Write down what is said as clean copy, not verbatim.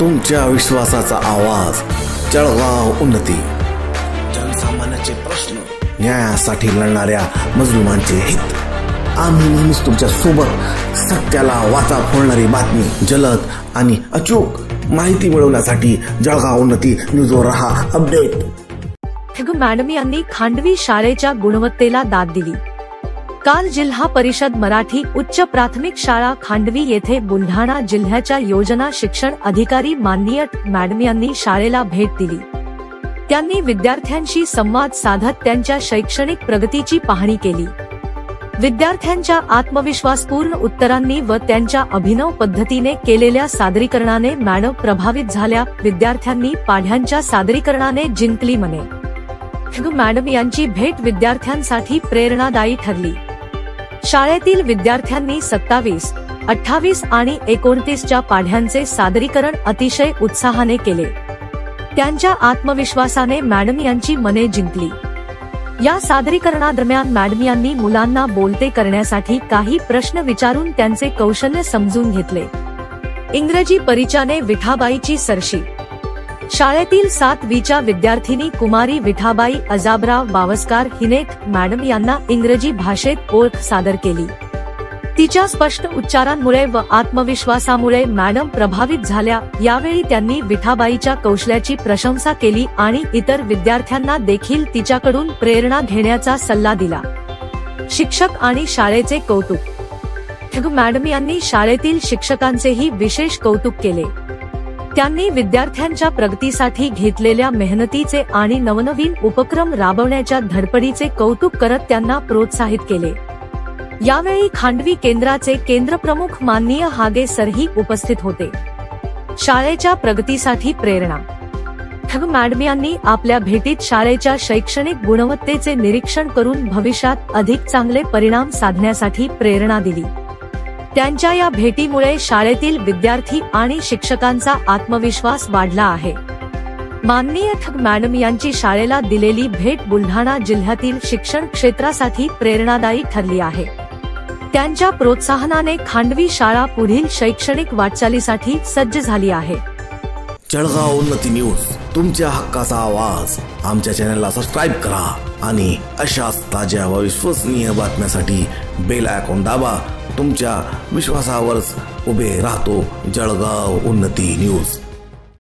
तुमच्या विश्वासाचा आवाज, जळगाव उन्नती। जनसामान्याचे प्रश्न, न्यायासाठी लढणाऱ्या मजलुमांचे हित। आम्ही नेहमीच तुमच्या सोबत। सत्याला वाचा फोडणारी बातमी, जलद आणि अचूक माहिती मिळवण्यासाठी जळगाव उन्नती न्यूजवर रहा अपडेट। मॅडम यांनी खांडवी शाळेच्या गुणवत्तेला दाद दिली। काल जिल्हा परिषद मराठी उच्च प्राथमिक शाळा खांडवी येथे बुलढाणा जिल्ह्याच्या योजना शिक्षण अधिकारी माननीय मॅडम यांनी शाळेला भेट दिली। त्यांनी विद्यार्थ्यांशी संवाद साधत त्यांच्या शैक्षणिक प्रगतीची पाहणी केली। विद्यार्थ्यांच्या आत्मविश्वासपूर्ण उत्तरांनी व त्यांच्या अभिनव पद्धतीने केलेल्या सादरीकरणाने मॅडम प्रभावित झाल्या। विद्यार्थ्यांनी पाढ्यांच्या सादरीकरणाने जिंकली मने। मॅडम यांची भेट विद्यार्थ्यांसाठी प्रेरणादायी ठरली। शाळेतील विद्यार्थ्यांनी 27, 28 आणि 29च्या पाढ्यांचे सादरीकरण अतिशय उत्साहाने केले। त्यांच्या आत्मविश्वासाने मॅडम यांची मने जिंकली। या सादरीकरणादरम्यान मॅडम यांनी मुलांना बोलते करण्यासाठी काही प्रश्न विचारून त्यांचे कौशल्य समजून घेतले। इंग्रजी परिचयाने विठाबाईची सरशी। शाळेतील 7वीच्या विद्यार्थिनी कुमारी विठाबाई अजाबराव बावस्कार हिने मॅडम यांना इंग्रजी भाषेत ओळख सादर केली। तिच्या स्पष्ट उच्चारांमुळे व आत्मविश्वासामुळे मॅडम प्रभावित झाल्या। यावेळी त्यांनी विठाबाईच्या कौशल्याची प्रशंसा केली आणि इतर विद्यार्थ्यांना देखील तिच्याकडून प्रेरणा घेण्याचा सल्ला दिला। शिक्षक आणि शाळेचे कौतुक। मॅडम यांनी शाळेतील शिक्षकांचेही विशेष कौतुक केले। त्यांनी विद्यार्थ्यांच्या प्रगतीसाठी घेतलेल्या मेहनतीचे आणि नवनवीन उपक्रम राबवण्याच्या धडपडीचे कौतुक करत त्यांना प्रोत्साहित केले। यावेळी खांडवी केंद्राचे केंद्रप्रमुख माननीय हागे सरही उपस्थित होते। शाळेच्या प्रगतीसाठी प्रेरणा। मॅडम यांनी आपल्या भेटीत शाळेच्या शैक्षणिक गुणवत्तेचे निरीक्षण करून भविष्यात अधिक चांगले परिणाम साधण्यासाठी प्रेरणा दिली। त्यांच्या या भेटीमुळे शाळेतील विद्यार्थी आणि शिक्षकांचा आत्मविश्वास वाढला आहे। माननीय मॅडम यांची शाळेला दिलेली भेट बुलढाणा जिल्ह्यातील शिक्षण क्षेत्रासाठी प्रेरणादायी ठरली आहे। त्यांच्या प्रोत्साहनाने खांडवी शाळा पुढील शैक्षणिक वाटचालीसाठी सज्ज झाली आहे। जळगाव उन्नती न्यूज, तुमच्या हक्काचा आवाज। आमच्या चॅनलला सबस्क्राइब करा आणि अशाच ताज्या व विश्वसनीय बातम्यांसाठी बेल आयकॉन दाबा। तुमच्या विश्वासावरच उभे राहतो जळगाव उन्नती न्यूज।